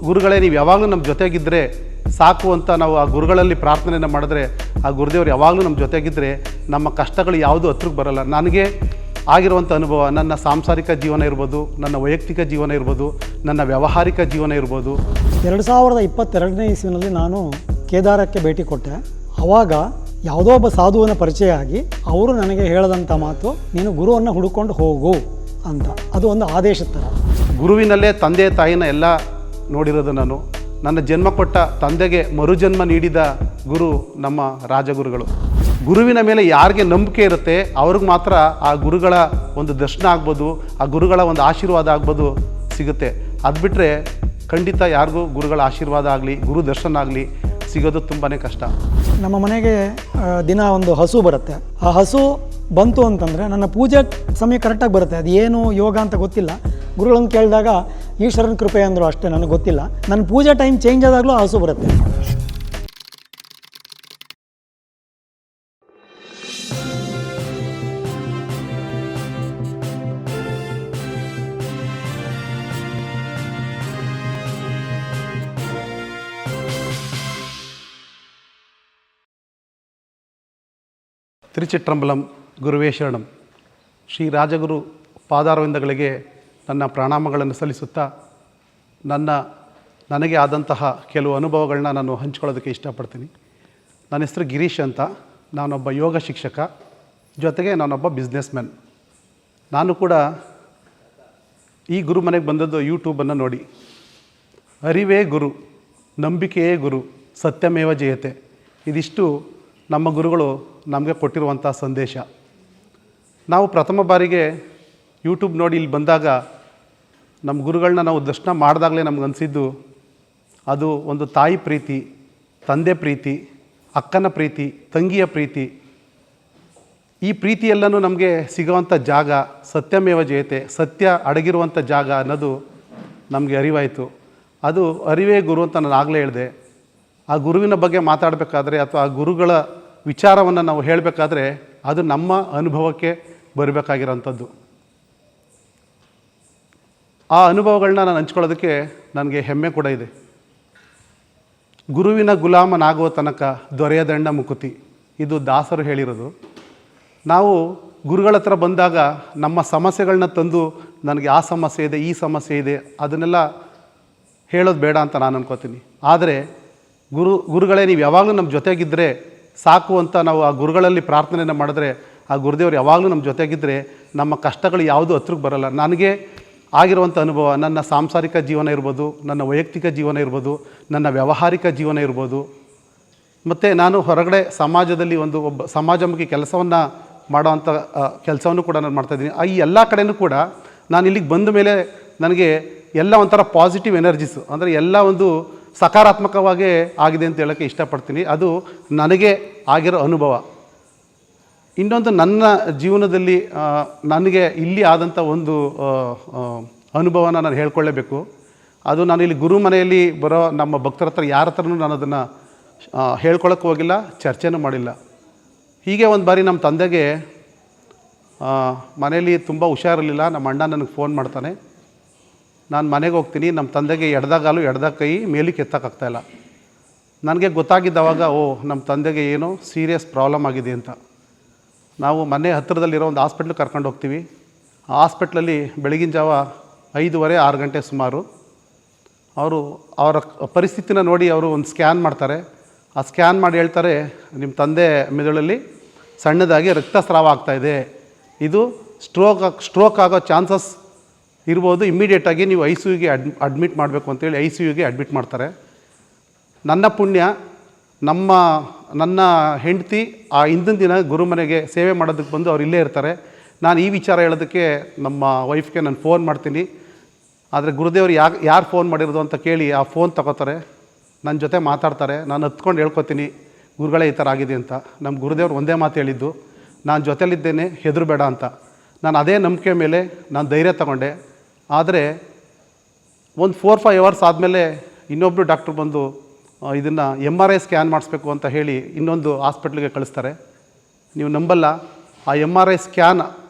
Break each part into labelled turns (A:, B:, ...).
A: ಗುರುಗಳೇ ನೀವು ಯಾವಾಗಲೂ ನಮ್ಮ ಜೊತೆಗಿದ್ದರೆ ಸಾಕು ಅಂತ ನಾವು ಆ ಗುರುಗಳಲ್ಲಿ ಪ್ರಾರ್ಥನೆಯನ್ನು ಮಾಡಿದ್ರೆ ಆ ಗುರುದೇವರು ಯಾವಾಗಲೂ ನಮ್ಮ ಜೊತೆಗಿದ್ದರೆ ನಮ್ಮ ಕಷ್ಟಗಳು ಯಾವುದೂ ಹತ್ರಕ್ಕೆ ಬರಲ್ಲ. ನನಗೆ ಆಗಿರುವಂಥ ಅನುಭವ, ನನ್ನ ಸಾಂಸಾರಿಕ ಜೀವನ ಇರ್ಬೋದು, ನನ್ನ ವೈಯಕ್ತಿಕ ಜೀವನ ಇರ್ಬೋದು, ನನ್ನ ವ್ಯಾವಹಾರಿಕ ಜೀವನ ಇರ್ಬೋದು.
B: 2022ನೇ ಇಸ್ವಿನಲ್ಲಿ ನಾನು ಕೇದಾರಕ್ಕೆ ಭೇಟಿ ಕೊಟ್ಟೆ. ಆವಾಗ ಯಾವುದೋ ಒಬ್ಬ ಸಾಧುವಿನ ಪರಿಚಯ ಆಗಿ ಅವರು ನನಗೆ ಹೇಳದಂಥ ಮಾತು, ನೀನು ಗುರುವನ್ನು ಹುಡುಕೊಂಡು ಹೋಗು ಅಂತ. ಅದು ಒಂದು ಆದೇಶದ ಥರ.
A: ಗುರುವಿನಲ್ಲೇ ತಂದೆ ತಾಯಿನ ಎಲ್ಲ ನೋಡಿರೋದು ನಾನು. ನನ್ನ ಜನ್ಮ ಕೊಟ್ಟ ತಂದೆಗೆ ಮರುಜನ್ಮ ನೀಡಿದ ಗುರು ನಮ್ಮ ರಾಜಗುರುಗಳು. ಗುರುವಿನ ಮೇಲೆ ಯಾರಿಗೆ ನಂಬಿಕೆ ಇರುತ್ತೆ ಅವ್ರಿಗೆ ಮಾತ್ರ ಆ ಗುರುಗಳ ಒಂದು ದರ್ಶನ ಆಗ್ಬೋದು, ಆ ಗುರುಗಳ ಒಂದು ಆಶೀರ್ವಾದ ಆಗ್ಬೋದು ಸಿಗುತ್ತೆ. ಅದು ಬಿಟ್ಟರೆ ಖಂಡಿತ ಯಾರಿಗೂ ಗುರುಗಳ ಆಶೀರ್ವಾದ ಆಗಲಿ, ಗುರು ದರ್ಶನ ಆಗಲಿ ಸಿಗೋದು ತುಂಬಾ ಕಷ್ಟ.
B: ನಮ್ಮ ಮನೆಗೆ ದಿನ ಒಂದು ಹಸು ಬರುತ್ತೆ. ಆ ಹಸು ಬಂತು ಅಂತಂದರೆ ನನ್ನ ಪೂಜೆ ಸಮಯ ಕರೆಕ್ಟಾಗಿ ಬರುತ್ತೆ. ಅದು ಏನು ಯೋಗ ಅಂತ ಗೊತ್ತಿಲ್ಲ. ಗುರುಗಳನ್ನು ಕೇಳಿದಾಗ ಈಶ್ವರನ ಕೃಪೆ ಅಂದರು, ಅಷ್ಟೇ, ನನಗೆ ಗೊತ್ತಿಲ್ಲ. ನನ್ನ ಪೂಜೆ ಟೈಮ್ ಚೇಂಜ್ ಆದಾಗಲೂ ಹಸು ಬರುತ್ತೆ.
A: ತಿರುಚಿಟ್ರಂಬಲಂ ಗುರುವೇ ಶರಣಂ. ಶ್ರೀ ರಾಜಗುರು ಪಾದಾರವಿಂದಗಳಿಗೆ ನನ್ನ ಪ್ರಣಾಮಗಳನ್ನು ಸಲ್ಲಿಸುತ್ತಾ ನನಗೆ ಆದಂತಹ ಕೆಲವು ಅನುಭವಗಳನ್ನ ನಾನು ಹಂಚ್ಕೊಳ್ಳೋದಕ್ಕೆ ಇಷ್ಟಪಡ್ತೀನಿ. ನನ್ನ ಹೆಸರು ಗಿರೀಶ್ ಅಂತ. ನಾನೊಬ್ಬ ಯೋಗ ಶಿಕ್ಷಕ, ಜೊತೆಗೆ ನಾನೊಬ್ಬ ಬಿಸ್ನೆಸ್ಮ್ಯಾನ್. ನಾನು ಕೂಡ ಈ ಗುರು ಮನೆಗೆ ಬಂದದ್ದು ಯೂಟ್ಯೂಬನ್ನು ನೋಡಿ. ಅರಿವೇ ಗುರು, ನಂಬಿಕೆಯೇ ಗುರು, ಸತ್ಯಮೇವ ಜಯತೆ. ಇದಿಷ್ಟು ನಮ್ಮ ಗುರುಗಳು ನಮಗೆ ಕೊಟ್ಟಿರುವಂಥ ಸಂದೇಶ. ನಾವು ಪ್ರಥಮ ಬಾರಿಗೆ ಯೂಟ್ಯೂಬ್ ನೋಡಿ ಇಲ್ಲಿ ಬಂದಾಗ ನಮ್ಮ ಗುರುಗಳನ್ನ ನಾವು ದರ್ಶನ ಮಾಡಿದಾಗಲೇ ನಮ್ಗೆ ಅನಿಸಿದ್ದು, ಅದು ಒಂದು ತಾಯಿ ಪ್ರೀತಿ, ತಂದೆ ಪ್ರೀತಿ, ಅಕ್ಕನ ಪ್ರೀತಿ, ತಂಗಿಯ ಪ್ರೀತಿ. ಈ ಪ್ರೀತಿಯೆಲ್ಲನೂ ನಮಗೆ ಸಿಗುವಂಥ ಜಾಗ ಸತ್ಯಮೇವ ಜಯತೆ, ಸತ್ಯ ಅಡಗಿರುವಂಥ ಜಾಗ ಅನ್ನೋದು ನಮಗೆ ಅರಿವಾಯಿತು. ಅದು ಅರಿವೇ ಗುರು ಅಂತ ನಾನು ಆಗಲೇ ಹೇಳಿದೆ. ಆ ಗುರುವಿನ ಬಗ್ಗೆ ಮಾತಾಡಬೇಕಾದ್ರೆ ಅಥವಾ ಆ ಗುರುಗಳ ವಿಚಾರವನ್ನು ನಾವು ಹೇಳಬೇಕಾದ್ರೆ ಅದು ನಮ್ಮ ಅನುಭವಕ್ಕೆ ಬರಬೇಕಾಗಿರೋಂಥದ್ದು. ಆ ಅನುಭವಗಳನ್ನ ನಾನು ಹಂಚ್ಕೊಳ್ಳೋದಕ್ಕೆ ನನಗೆ ಹೆಮ್ಮೆ ಕೂಡ ಇದೆ. ಗುರುವಿನ ಗುಲಾಮನಾಗುವ ತನಕ ದೊರೆಯದಣ್ಣ ಮುಕುತಿ, ಇದು ದಾಸರು ಹೇಳಿರೋದು. ನಾವು ಗುರುಗಳ ಹತ್ರ ಬಂದಾಗ ನಮ್ಮ ಸಮಸ್ಯೆಗಳನ್ನ ತಂದು ನನಗೆ ಆ ಸಮಸ್ಯೆ ಇದೆ, ಈ ಸಮಸ್ಯೆ ಇದೆ, ಅದನ್ನೆಲ್ಲ ಹೇಳೋದು ಬೇಡ ಅಂತ ನಾನು ಅನ್ಕೋತೀನಿ. ಆದರೆ ಗುರುಗಳೇ ನೀವು ಯಾವಾಗಲೂ ನಮ್ಮ ಜೊತೆಗಿದ್ದರೆ ಸಾಕು ಅಂತ ನಾವು ಆ ಗುರುಗಳಲ್ಲಿ ಪ್ರಾರ್ಥನೆಯನ್ನು ಮಾಡಿದ್ರೆ ಆ ಗುರುದೇವರು ಯಾವಾಗಲೂ ನಮ್ಮ ಜೊತೆಗಿದ್ದರೆ ನಮ್ಮ ಕಷ್ಟಗಳು ಯಾವುದೂ ಹತ್ರಕ್ಕೆ ಬರಲ್ಲ. ನನಗೆ ಆಗಿರುವಂಥ ಅನುಭವ, ನನ್ನ ಸಾಂಸಾರಿಕ ಜೀವನ ಇರ್ಬೋದು, ನನ್ನ ವೈಯಕ್ತಿಕ ಜೀವನ ಇರ್ಬೋದು, ನನ್ನ ವ್ಯಾವಹಾರಿಕ ಜೀವನ ಇರ್ಬೋದು, ಮತ್ತು ನಾನು ಹೊರಗಡೆ ಸಮಾಜದಲ್ಲಿ ಒಬ್ಬ ಸಮಾಜಮುಖಿ ಕೆಲಸವನ್ನು ಮಾಡೋವಂಥ ಕೆಲಸವನ್ನು ಕೂಡ ನಾನು ಮಾಡ್ತಾಯಿದ್ದೀನಿ. ಈ ಎಲ್ಲ ಕಡೆಯೂ ಕೂಡ ನಾನು ಇಲ್ಲಿಗೆ ಬಂದ ಮೇಲೆ ನನಗೆ ಎಲ್ಲ ಒಂಥರ ಪಾಸಿಟಿವ್ ಎನರ್ಜೀಸು, ಅಂದರೆ ಎಲ್ಲ ಒಂದು ಸಕಾರಾತ್ಮಕವಾಗೇ ಆಗಿದೆ ಅಂತ ಹೇಳೋಕ್ಕೆ ಇಷ್ಟಪಡ್ತೀನಿ. ಅದು ನನಗೆ ಆಗಿರೋ ಅನುಭವ. ಇನ್ನೊಂದು ನನ್ನ ಜೀವನದಲ್ಲಿ ನನಗೆ ಇಲ್ಲಿ ಆದಂಥ ಒಂದು ಅನುಭವನ ನಾನು ಹೇಳ್ಕೊಳ್ಳೇಬೇಕು. ಅದು ನಾನು ಇಲ್ಲಿ ಗುರು ಮನೆಯಲ್ಲಿ ಬರೋ ನಮ್ಮ ಭಕ್ತರ ಹತ್ರ ಯಾರ ಹತ್ರನೂ ನಾನು ಅದನ್ನು ಹೇಳ್ಕೊಳ್ಳೋಕ್ಕೆ ಹೋಗಿಲ್ಲ, ಚರ್ಚೆನೂ ಮಾಡಿಲ್ಲ. ಹೀಗೆ ಒಂದು ಬಾರಿ ನಮ್ಮ ತಂದೆಗೆ ಮನೆಯಲ್ಲಿ ತುಂಬ ಹುಷಾರಿರಲಿಲ್ಲ. ನಮ್ಮ ಅಣ್ಣ ನನಗೆ ಫೋನ್ ಮಾಡ್ತಾನೆ. ನಾನು ಮನೆಗೆ ಹೋಗ್ತೀನಿ. ನಮ್ಮ ತಂದೆಗೆ ಎಡದಗಾಲು ಎಡದ ಕೈ ಮೇಲಕ್ಕೆ ಎತ್ತಕ್ಕಾಗ್ತಾಯಿಲ್ಲ. ನನಗೆ ಗೊತ್ತಾಗಿದ್ದವಾಗ ನಮ್ಮ ತಂದೆಗೆ ಏನೋ ಸೀರಿಯಸ್ ಪ್ರಾಬ್ಲಮ್ ಆಗಿದೆ ಅಂತ. ನಾವು ಮನೆ ಹತ್ತಿರದಲ್ಲಿರೋ ಒಂದು ಹಾಸ್ಪಿಟ್ಲಿಗೆ ಕರ್ಕೊಂಡು ಹೋಗ್ತೀವಿ. ಆ ಹಾಸ್ಪಿಟ್ಲಲ್ಲಿ ಬೆಳಗಿನ ಜಾವ 5:30-6 ಗಂಟೆ ಸುಮಾರು ಅವರ ಪರಿಸ್ಥಿತಿನ ನೋಡಿ ಅವರು ಒಂದು ಸ್ಕ್ಯಾನ್ ಮಾಡ್ತಾರೆ. ಆ ಸ್ಕ್ಯಾನ್ ಮಾಡಿ ಹೇಳ್ತಾರೆ, ನಿಮ್ಮ ತಂದೆ ಮೆದುಳಲ್ಲಿ ಸಣ್ಣದಾಗಿ ರಕ್ತಸ್ರಾವ ಆಗ್ತಾಯಿದೆ, ಇದು ಸ್ಟ್ರೋಕ್ ಆಗೋ ಚಾನ್ಸಸ್ ಇರ್ಬೋದು, ಇಮ್ಮಿಡಿಯೇಟಾಗಿ ನೀವು ICUಗೆ ಅಡ್ಮಿಟ್ ಮಾಡಬೇಕು ಅಂತೇಳಿ ICUಗೆ ಅಡ್ಮಿಟ್ ಮಾಡ್ತಾರೆ. ನನ್ನ ಪುಣ್ಯ, ನನ್ನ ಹೆಂಡತಿ ಆ ಹಿಂದಿನ ದಿನ ಗುರುಮನೆಗೆ ಸೇವೆ ಮಾಡೋದಕ್ಕೆ ಬಂದು ಅವ್ರು ಇಲ್ಲೇ ಇರ್ತಾರೆ. ನಾನು ಈ ವಿಚಾರ ಹೇಳೋದಕ್ಕೆ ನಮ್ಮ ವೈಫ್ಗೆ ನಾನು ಫೋನ್ ಮಾಡ್ತೀನಿ. ಆದರೆ ಗುರುದೇವರು ಯಾರು ಫೋನ್ ಮಾಡಿರೋದು ಅಂತ ಕೇಳಿ ಆ ಫೋನ್ ತಗೋತಾರೆ, ನನ್ನ ಜೊತೆ ಮಾತಾಡ್ತಾರೆ. ನಾನು ಹತ್ಕೊಂಡು ಹೇಳ್ಕೊತೀನಿ, ಗುರುಗಳೇ ಈ ಥರ ಆಗಿದೆ ಅಂತ. ನಮ್ಮ ಗುರುದೇವ್ರು ಒಂದೇ ಮಾತು ಹೇಳಿದ್ದು, ನಾನು ಜೊತೆಲಿದ್ದೇನೆ, ಹೆದರಬೇಡ ಅಂತ. ನಾನು ಅದೇ ನಂಬಿಕೆ ಮೇಲೆ ನಾನು ಧೈರ್ಯ ತಗೊಂಡೆ. ಆದರೆ ಒಂದು 4-5 ಅವರ್ಸ್ ಆದಮೇಲೆ ಇನ್ನೊಬ್ಬರು ಡಾಕ್ಟ್ರು ಬಂದು ಇದನ್ನು MRI ಸ್ಕ್ಯಾನ್ ಮಾಡಿಸ್ಬೇಕು ಅಂತ ಹೇಳಿ ಇನ್ನೊಂದು ಹಾಸ್ಪಿಟ್ಲಿಗೆ ಕಳಿಸ್ತಾರೆ. ನೀವು ನಂಬಲ್ಲ, ಆ MRI ಸ್ಕ್ಯಾನ್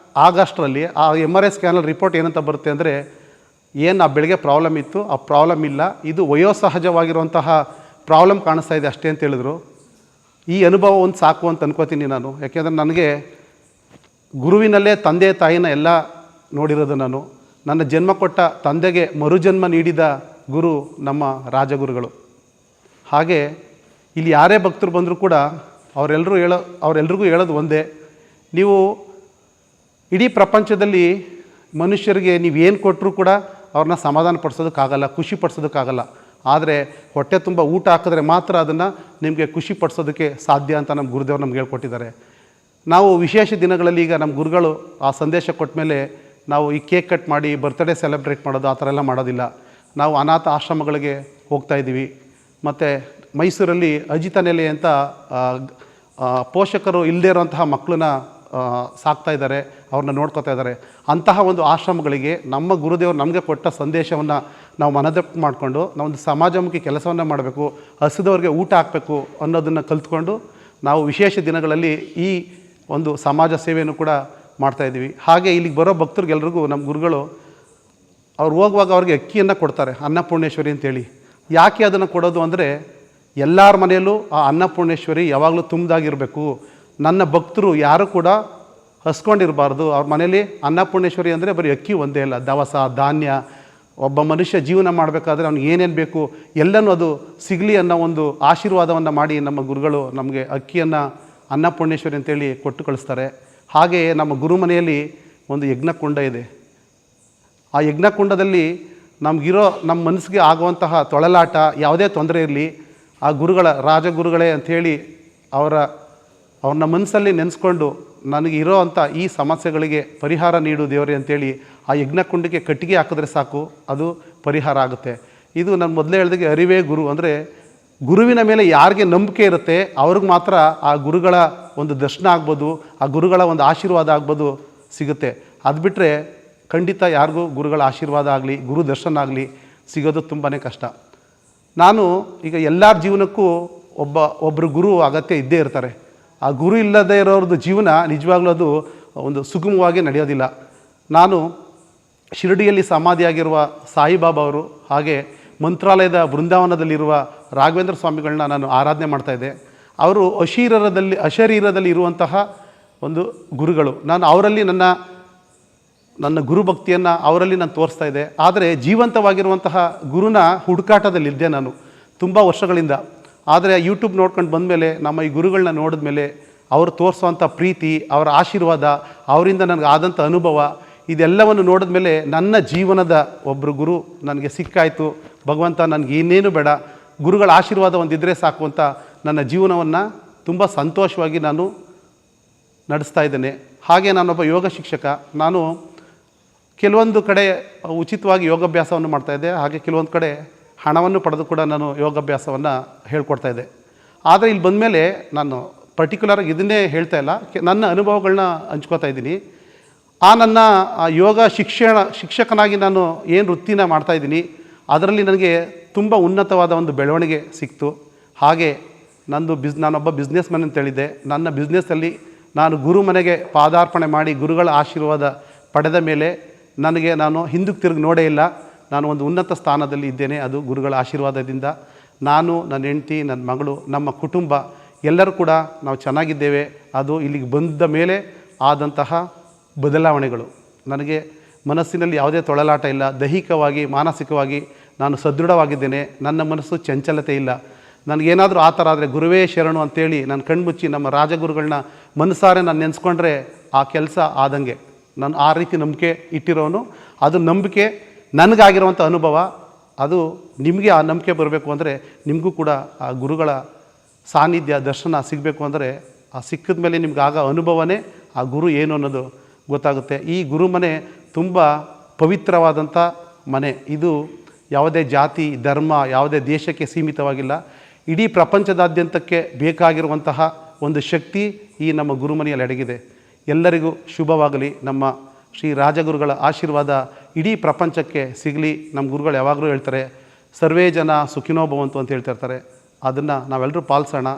A: ಆಗಷ್ಟರಲ್ಲಿ ಆ MRI ಸ್ಕ್ಯಾನಲ್ಲಿ ರಿಪೋರ್ಟ್ ಏನಂತ ಬರುತ್ತೆ ಅಂದರೆ, ಏನು ಆ ಬೆಳಗ್ಗೆ ಪ್ರಾಬ್ಲಮ್ ಇತ್ತು ಆ ಪ್ರಾಬ್ಲಮ್ ಇಲ್ಲ, ಇದು ವಯೋಸಹಜವಾಗಿರುವಂತಹ ಪ್ರಾಬ್ಲಮ್ ಕಾಣಿಸ್ತಾ ಇದೆ ಅಷ್ಟೇ ಅಂತ ಹೇಳಿದ್ರು. ಈ ಅನುಭವ ಒಂದು ಸಾಕು ಅಂತ ಅನ್ಕೋತೀನಿ ನಾನು. ಯಾಕೆಂದರೆ ನನಗೆ ಗುರುವಿನಲ್ಲೇ ತಂದೆ ತಾಯಿನ ಎಲ್ಲ ನೋಡಿರೋದು ನಾನು. ನನ್ನ ಜನ್ಮ ಕೊಟ್ಟ ತಂದೆಗೆ ಮರುಜನ್ಮ ನೀಡಿದ ಗುರು ನಮ್ಮ ರಾಜಗುರುಗಳು. ಹಾಗೆ ಇಲ್ಲಿ ಯಾರೇ ಭಕ್ತರು ಬಂದರೂ ಕೂಡ ಅವರೆಲ್ರಿಗೂ ಹೇಳೋದು ಒಂದೇ, ನೀವು ಇಡೀ ಪ್ರಪಂಚದಲ್ಲಿ ಮನುಷ್ಯರಿಗೆ ನೀವೇನು ಕೊಟ್ಟರೂ ಕೂಡ ಅವ್ರನ್ನ ಸಮಾಧಾನ ಪಡಿಸೋದಕ್ಕಾಗಲ್ಲ, ಖುಷಿ ಪಡಿಸೋದಕ್ಕಾಗಲ್ಲ. ಆದರೆ ಹೊಟ್ಟೆ ತುಂಬ ಊಟ ಹಾಕಿದ್ರೆ ಮಾತ್ರ ಅದನ್ನು ನಿಮಗೆ ಖುಷಿ ಪಡಿಸೋದಕ್ಕೆ ಸಾಧ್ಯ ಅಂತ ನಮ್ಮ ಗುರುದೇವರು ನಮ್ಗೆ ಹೇಳ್ಕೊಟ್ಟಿದ್ದಾರೆ. ನಾವು ವಿಶೇಷ ದಿನಗಳಲ್ಲಿ ಈಗ ನಮ್ಮ ಗುರುಗಳು ಆ ಸಂದೇಶ ಕೊಟ್ಟ ಮೇಲೆ ನಾವು ಈ ಕೇಕ್ ಕಟ್ ಮಾಡಿ ಬರ್ತ್ಡೇ ಸೆಲೆಬ್ರೇಟ್ ಮಾಡೋದು ಆ ಥರ ಎಲ್ಲ ಮಾಡೋದಿಲ್ಲ. ನಾವು ಅನಾಥ ಆಶ್ರಮಗಳಿಗೆ ಹೋಗ್ತಾಯಿದ್ದೀವಿ. ಮತ್ತು ಮೈಸೂರಲ್ಲಿ ಅಜಿತ ನೆಲೆ ಅಂತ ಪೋಷಕರು ಇಲ್ಲದೇ ಇರೋಂತಹ ಮಕ್ಕಳನ್ನ ಸಾಕ್ತಾ ಇದ್ದಾರೆ, ಅವ್ರನ್ನ ನೋಡ್ಕೊತಾ ಇದ್ದಾರೆ. ಅಂತಹ ಒಂದು ಆಶ್ರಮಗಳಿಗೆ ನಮ್ಮ ಗುರುದೇವರು ನಮಗೆ ಕೊಟ್ಟ ಸಂದೇಶವನ್ನು ನಾವು ಮನದಟ್ಟು ಮಾಡಿಕೊಂಡು ನಾವೊಂದು ಸಮಾಜಮುಖಿ ಕೆಲಸವನ್ನು ಮಾಡಬೇಕು, ಹಸಿದವ್ರಿಗೆ ಊಟ ಹಾಕಬೇಕು ಅನ್ನೋದನ್ನು ಕಲ್ತ್ಕೊಂಡು ನಾವು ವಿಶೇಷ ದಿನಗಳಲ್ಲಿ ಈ ಒಂದು ಸಮಾಜ ಸೇವೆಯನ್ನು ಕೂಡ ಮಾಡ್ತಾಯಿದ್ದೀವಿ. ಹಾಗೆ ಇಲ್ಲಿಗೆ ಬರೋ ಭಕ್ತರಿಗೆಲ್ರಿಗೂ ನಮ್ಮ ಗುರುಗಳು ಅವ್ರು ಹೋಗುವಾಗ ಅವ್ರಿಗೆ ಅಕ್ಕಿಯನ್ನು ಕೊಡ್ತಾರೆ, ಅನ್ನಪೂರ್ಣೇಶ್ವರಿ ಅಂತೇಳಿ. ಯಾಕೆ ಅದನ್ನು ಕೊಡೋದು ಅಂದರೆ ಎಲ್ಲರ ಮನೆಯಲ್ಲೂ ಆ ಅನ್ನಪೂರ್ಣೇಶ್ವರಿ ಯಾವಾಗಲೂ ತುಂಬದಾಗಿರಬೇಕು. ನನ್ನ ಭಕ್ತರು ಯಾರು ಕೂಡ ಹಸ್ಕೊಂಡಿರಬಾರ್ದು. ಅವ್ರ ಮನೇಲಿ ಅನ್ನಪೂರ್ಣೇಶ್ವರಿ ಅಂದರೆ ಬರೀ ಅಕ್ಕಿ ಒಂದೇ ಅಲ್ಲ, ದವಸ ಧಾನ್ಯ. ಒಬ್ಬ ಮನುಷ್ಯ ಜೀವನ ಮಾಡಬೇಕಾದ್ರೆ ಅವ್ನಿಗೆ ಏನೇನು ಬೇಕು ಎಲ್ಲನೂ ಅದು ಸಿಗಲಿ ಅನ್ನೋ ಒಂದು ಆಶೀರ್ವಾದವನ್ನು ಮಾಡಿ ನಮ್ಮ ಗುರುಗಳು ನಮಗೆ ಅಕ್ಕಿಯನ್ನು ಅನ್ನಪೂರ್ಣೇಶ್ವರಿ ಅಂತೇಳಿ ಕೊಟ್ಟು ಕಳಿಸ್ತಾರೆ. ಹಾಗೆಯೇ ನಮ್ಮ ಗುರುಮನೆಯಲ್ಲಿ ಒಂದು ಯಜ್ಞಕುಂಡ ಇದೆ. ಆ ಯಜ್ಞಕುಂಡದಲ್ಲಿ ನಮ್ಮ ಮನಸ್ಸಿಗೆ ಆಗುವಂತಹ ತೊಳಲಾಟ ಯಾವುದೇ ತೊಂದರೆ ಇರಲಿ, ಆ ಗುರುಗಳ ರಾಜಗುರುಗಳೇ ಅಂಥೇಳಿ ಅವ್ರನ್ನ ಮನಸ್ಸಲ್ಲಿ ನೆನೆಸ್ಕೊಂಡು ನನಗೆ ಇರೋ ಅಂಥ ಈ ಸಮಸ್ಯೆಗಳಿಗೆ ಪರಿಹಾರ ನೀಡು ದೇವರೇ ಅಂತೇಳಿ ಆ ಯಜ್ಞಕುಂಡಕ್ಕೆ ಕಟ್ಟಿಗೆ ಹಾಕಿದ್ರೆ ಸಾಕು, ಅದು ಪರಿಹಾರ ಆಗುತ್ತೆ. ಇದು ನಾನು ಮೊದಲೇ ಹೇಳಿದಾಗೆ ಅರಿವೇ ಗುರು. ಅಂದರೆ ಗುರುವಿನ ಮೇಲೆ ಯಾರಿಗೆ ನಂಬಿಕೆ ಇರುತ್ತೆ ಅವ್ರಿಗೆ ಮಾತ್ರ ಆ ಗುರುಗಳ ಒಂದು ದರ್ಶನ ಆಗ್ಬೋದು, ಆ ಗುರುಗಳ ಒಂದು ಆಶೀರ್ವಾದ ಆಗ್ಬೋದು ಸಿಗುತ್ತೆ. ಅದು ಬಿಟ್ಟರೆ ಖಂಡಿತ ಯಾರಿಗೂ ಗುರುಗಳ ಆಶೀರ್ವಾದ ಆಗಲಿ ಗುರು ದರ್ಶನ ಆಗಲಿ ಸಿಗೋದು ತುಂಬಾ ಕಷ್ಟ. ನಾನು ಈಗ ಎಲ್ಲರ ಜೀವನಕ್ಕೂ ಒಬ್ಬರು ಗುರು ಅಗತ್ಯ ಇದ್ದೇ ಇರ್ತಾರೆ. ಆ ಗುರು ಇಲ್ಲದೇ ಇರೋರದ್ದು ಜೀವನ ನಿಜವಾಗ್ಲೂ ಅದು ಒಂದು ಸುಗಮವಾಗಿ ನಡೆಯೋದಿಲ್ಲ. ನಾನು ಶಿರಡಿಯಲ್ಲಿ ಸಮಾಧಿಯಾಗಿರುವ ಸಾಯಿಬಾಬಾ ಅವರು, ಹಾಗೆ ಮಂತ್ರಾಲಯದ ಬೃಂದಾವನದಲ್ಲಿರುವ ರಾಘವೇಂದ್ರ ಸ್ವಾಮಿಗಳನ್ನ ನಾನು ಆರಾಧನೆ ಮಾಡ್ತಾಯಿದ್ದೆ. ಅವರು ಅಶರೀರದಲ್ಲಿ ಇರುವಂತಹ ಒಂದು ಗುರುಗಳು. ನಾನು ಅವರಲ್ಲಿ ನನ್ನ ಗುರುಭಕ್ತಿಯನ್ನು ಅವರಲ್ಲಿ ನಾನು ತೋರಿಸ್ತಾ ಇದ್ದೆ. ಆದರೆ ಜೀವಂತವಾಗಿರುವಂತಹ ಗುರುನ ಹುಡುಕಾಟದಲ್ಲಿದ್ದೆ ನಾನು ತುಂಬ ವರ್ಷಗಳಿಂದ. ಆದರೆ ಯೂಟ್ಯೂಬ್ ನೋಡ್ಕೊಂಡು ಬಂದಮೇಲೆ ನಮ್ಮ ಈ ಗುರುಗಳನ್ನ ನೋಡಿದ್ಮೇಲೆ ಅವರು ತೋರಿಸೋವಂಥ ಪ್ರೀತಿ, ಅವರ ಆಶೀರ್ವಾದ, ಅವರಿಂದ ನನಗೆ ಆದಂಥ ಅನುಭವ, ಇದೆಲ್ಲವನ್ನು ನೋಡಿದ್ಮೇಲೆ ನನ್ನ ಜೀವನದ ಒಬ್ಬರು ಗುರು ನನಗೆ ಸಿಕ್ಕಾಯಿತು. ಭಗವಂತ ನನಗೆ ಇನ್ನೇನು ಬೇಡ, ಗುರುಗಳ ಆಶೀರ್ವಾದ ಒಂದಿದ್ದರೆ ಸಾಕು ಅಂತ ನನ್ನ ಜೀವನವನ್ನು ತುಂಬ ಸಂತೋಷವಾಗಿ ನಾನು ನಡೆಸ್ತಾ ಇದ್ದೇನೆ. ಹಾಗೆ ನಾನೊಬ್ಬ ಯೋಗ ಶಿಕ್ಷಕ. ನಾನು ಕೆಲವೊಂದು ಕಡೆ ಉಚಿತವಾಗಿ ಯೋಗಾಭ್ಯಾಸವನ್ನು ಮಾಡ್ತಾಯಿದ್ದೆ, ಹಾಗೆ ಕೆಲವೊಂದು ಕಡೆ ಹಣವನ್ನು ಪಡೆದು ಕೂಡ ನಾನು ಯೋಗಾಭ್ಯಾಸವನ್ನು ಹೇಳ್ಕೊಡ್ತಾಯಿದ್ದೆ. ಆದರೆ ಇಲ್ಲಿ ಬಂದಮೇಲೆ ನಾನು ಪರ್ಟಿಕ್ಯುಲರಾಗಿ ಇದನ್ನೇ ಹೇಳ್ತಾ ಇಲ್ಲ, ನನ್ನ ಅನುಭವಗಳನ್ನ ಹಂಚ್ಕೋತಾ ಇದ್ದೀನಿ. ನನ್ನ ಯೋಗ ಶಿಕ್ಷಕನಾಗಿ ನಾನು ಏನು ವೃತ್ತಿನ ಮಾಡ್ತಾಯಿದ್ದೀನಿ ಅದರಲ್ಲಿ ನನಗೆ ತುಂಬ ಉನ್ನತವಾದ ಒಂದು ಬೆಳವಣಿಗೆ ಸಿಕ್ತು. ಹಾಗೆ ನಾನೊಬ್ಬ ಬಿಸ್ನೆಸ್ ಮ್ಯಾನ್ ಅಂತ ಹೇಳಿದ್ದೆ. ನನ್ನ ಬಿಸ್ನೆಸ್ಸಲ್ಲಿ ನಾನು ಗುರು ಮನೆಗೆ ಪಾದಾರ್ಪಣೆ ಮಾಡಿ ಗುರುಗಳ ಆಶೀರ್ವಾದ ಪಡೆದ ಮೇಲೆ ನಾನು ಹಿಂದಕ್ಕೆ ತಿರುಗಿ ನೋಡೇ ಇಲ್ಲ. ನಾನು ಒಂದು ಉನ್ನತ ಸ್ಥಾನದಲ್ಲಿ ಇದ್ದೇನೆ, ಅದು ಗುರುಗಳ ಆಶೀರ್ವಾದದಿಂದ. ನಾನು, ನನ್ನ ಹೆಂಡತಿ, ನನ್ನ ಮಗಳು, ನಮ್ಮ ಕುಟುಂಬ ಎಲ್ಲರೂ ಕೂಡ ನಾವು ಚೆನ್ನಾಗಿದ್ದೇವೆ. ಅದು ಇಲ್ಲಿಗೆ ಬಂದ ಮೇಲೆ ಆದಂತಹ ಬದಲಾವಣೆಗಳು. ನನಗೆ ಮನಸ್ಸಿನಲ್ಲಿ ಯಾವುದೇ ತೊಳಲಾಟ ಇಲ್ಲ. ದೈಹಿಕವಾಗಿ ಮಾನಸಿಕವಾಗಿ ನಾನು ಸದೃಢವಾಗಿದ್ದೇನೆ. ನನ್ನ ಮನಸ್ಸು ಚಂಚಲತೆ ಇಲ್ಲ. ನನಗೇನಾದರೂ ಆ ಥರ ಆದರೆ ಗುರುವೇ ಶರಣು ಅಂತೇಳಿ ನಾನು ಕಣ್ಮುಚ್ಚಿ ನಮ್ಮ ರಾಜಗುರುಗಳನ್ನ ಮನಸಾರೆ ನಾನು ನೆನೆಸ್ಕೊಂಡ್ರೆ ಆ ಕೆಲಸ ಆದಂಗೆ. ನಾನು ಆ ರೀತಿ ನಂಬಿಕೆ ಇಟ್ಟಿರೋನು. ಅದು ನಂಬಿಕೆ ನನಗಾಗಿರುವಂಥ ಅನುಭವ. ಅದು ನಿಮಗೆ ಆ ನಂಬಿಕೆ ಬರಬೇಕು ಅಂದರೆ ನಿಮಗೂ ಕೂಡ ಆ ಗುರುಗಳ ಸಾನ್ನಿಧ್ಯ ದರ್ಶನ ಸಿಗಬೇಕು ಅಂದರೆ ಆ ಸಿಕ್ಕಿದ ಮೇಲೆ ನಿಮ್ಗೆ ಆಗ ಅನುಭವನೇ ಆ ಗುರು ಏನು ಅನ್ನೋದು ಗೊತ್ತಾಗುತ್ತೆ. ಈ ಗುರು ಮನೆ ತುಂಬ ಪವಿತ್ರವಾದಂಥ ಮನೆ. ಇದು ಯಾವುದೇ ಜಾತಿ ಧರ್ಮ ಯಾವುದೇ ದೇಶಕ್ಕೆ ಸೀಮಿತವಾಗಿಲ್ಲ. ಇಡೀ ಪ್ರಪಂಚದಾದ್ಯಂತಕ್ಕೆ ಬೇಕಾಗಿರುವಂತಹ ಒಂದು ಶಕ್ತಿ ಈ ನಮ್ಮ ಗುರುಮನೆಯಲ್ಲಿ ಅಡಗಿದೆ. ಎಲ್ಲರಿಗೂ ಶುಭವಾಗಲಿ. ನಮ್ಮ ಶ್ರೀ ರಾಜಗುರುಗಳ ಆಶೀರ್ವಾದ ಇಡೀ ಪ್ರಪಂಚಕ್ಕೆ ಸಿಗಲಿ. ನಮ್ಮ ಗುರುಗಳು ಯಾವಾಗಲೂ ಹೇಳ್ತಾರೆ, ಸರ್ವೇ ಜನ ಸುಖಿನೋ ಭವಂತು ಅಂತ ಹೇಳ್ತಿರ್ತಾರೆ. ಅದನ್ನು ನಾವೆಲ್ಲರೂ ಪಾಲಿಸೋಣ.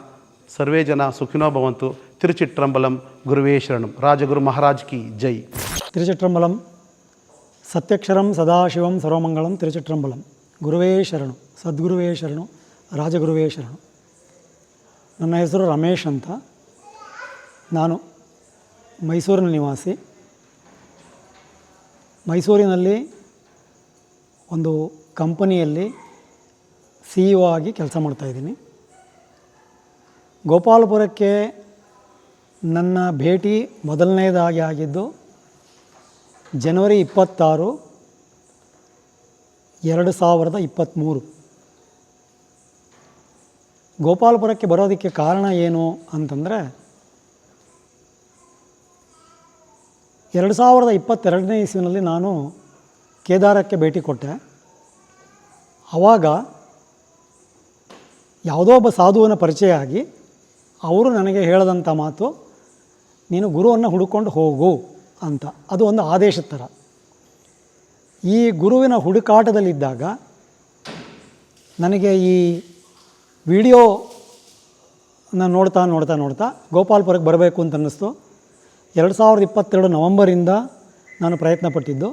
A: ಸರ್ವೇ ಜನ ಸುಖಿನೋ ಭವಂತು. ತಿರುಚಿಟ್ರಂಬಲಂ ಗುರುವೇ ಶರಣಂ. ರಾಜಗುರು ಮಹಾರಾಜ್ ಕಿ ಜೈ.
B: ತಿರುಚಿಟ್ರಂಬಲಂ. ಸತ್ಯಕ್ಷರಂ ಸದಾಶಿವಂ ಸರ್ವಮಂಗಳಂ ತಿರುಚಿಟ್ರಂಬಲಂ. ಗುರುವೇ ಶರಣು, ಸದ್ಗುರುವೇ ಶರಣು, ರಾಜಗುರುವೇ ಶರಣು. ನನ್ನ ಹೆಸರು ರಮೇಶ್ ಅಂತ. ನಾನು ಮೈಸೂರಿನ ನಿವಾಸಿ. ಮೈಸೂರಿನಲ್ಲಿ ಒಂದು ಕಂಪನಿಯಲ್ಲಿ CEO ಆಗಿ ಕೆಲಸ ಮಾಡ್ತಾಯಿದ್ದೀನಿ. ಗೋಪಾಲಪುರಕ್ಕೆ ನನ್ನ ಭೇಟಿ ಮೊದಲನೇದಾಗಿ ಆಗಿದ್ದು ಜನವರಿ 26, 2023. ಗೋಪಾಲಪುರಕ್ಕೆ ಬರೋದಕ್ಕೆ ಕಾರಣ ಏನು ಅಂತಂದರೆ 2022ನೇ ಇಸ್ವಿನಲ್ಲಿ ನಾನು ಕೇದಾರಕ್ಕೆ ಭೇಟಿ ಕೊಟ್ಟೆ. ಆವಾಗ ಯಾವುದೋ ಒಬ್ಬ ಸಾಧುವಿನ ಪರಿಚಯ ಆಗಿ ಅವರು ನನಗೆ ಹೇಳಿದಂಥ ಮಾತು, ನೀನು ಗುರುವನ್ನು ಹುಡುಕೊಂಡು ಹೋಗು ಅಂತ. ಅದು ಒಂದು ಆದೇಶದ ಥರ. ಈ ಗುರುವಿನ ಹುಡುಕಾಟದಲ್ಲಿದ್ದಾಗ ನನಗೆ ಈ ವಿಡಿಯೋ ನೋಡ್ತಾ ಗೋಪಾಲಪುರಕ್ಕೆ ಬರಬೇಕು ಅಂತ ಅನ್ನಿಸ್ತು. 2022 ನವಂಬರಿಂದ ನಾನು ಪ್ರಯತ್ನ ಪಟ್ಟಿದ್ದು.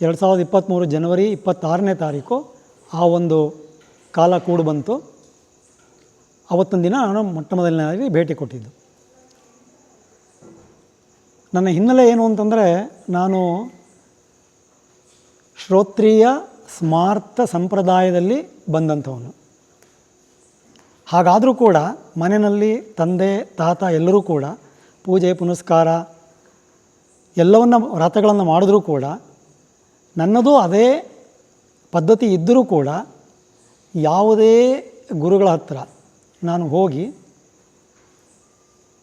B: 2023 ಜನವರಿ 26ನೇ ತಾರೀಕು ಆ ಒಂದು ಕಾಲ ಕೂಡು ಬಂತು. ಅವತ್ತೊಂದು ದಿನ ನಾನು ಮೊಟ್ಟ ಮೊದಲನೇದಾಗಿ ಭೇಟಿ ಕೊಟ್ಟಿದ್ದು. ನನ್ನ ಹಿನ್ನೆಲೆ ಏನು ಅಂತಂದರೆ, ನಾನು ಶ್ರೋತ್ರಿಯ ಸ್ಮಾರ್ತ ಸಂಪ್ರದಾಯದಲ್ಲಿ ಬಂದಂಥವನು. ಹಾಗಾದರೂ ಕೂಡ ಮನೆಯಲ್ಲಿ ತಂದೆ ತಾತ ಎಲ್ಲರೂ ಕೂಡ ಪೂಜೆ ಪುನಸ್ಕಾರ ಎಲ್ಲವನ್ನು ವ್ರತಗಳನ್ನು ಮಾಡಿದ್ರೂ ಕೂಡ ನನ್ನದು ಅದೇ ಪದ್ಧತಿ ಇದ್ದರೂ ಕೂಡ ಯಾವುದೇ ಗುರುಗಳ ಹತ್ರ ನಾನು ಹೋಗಿ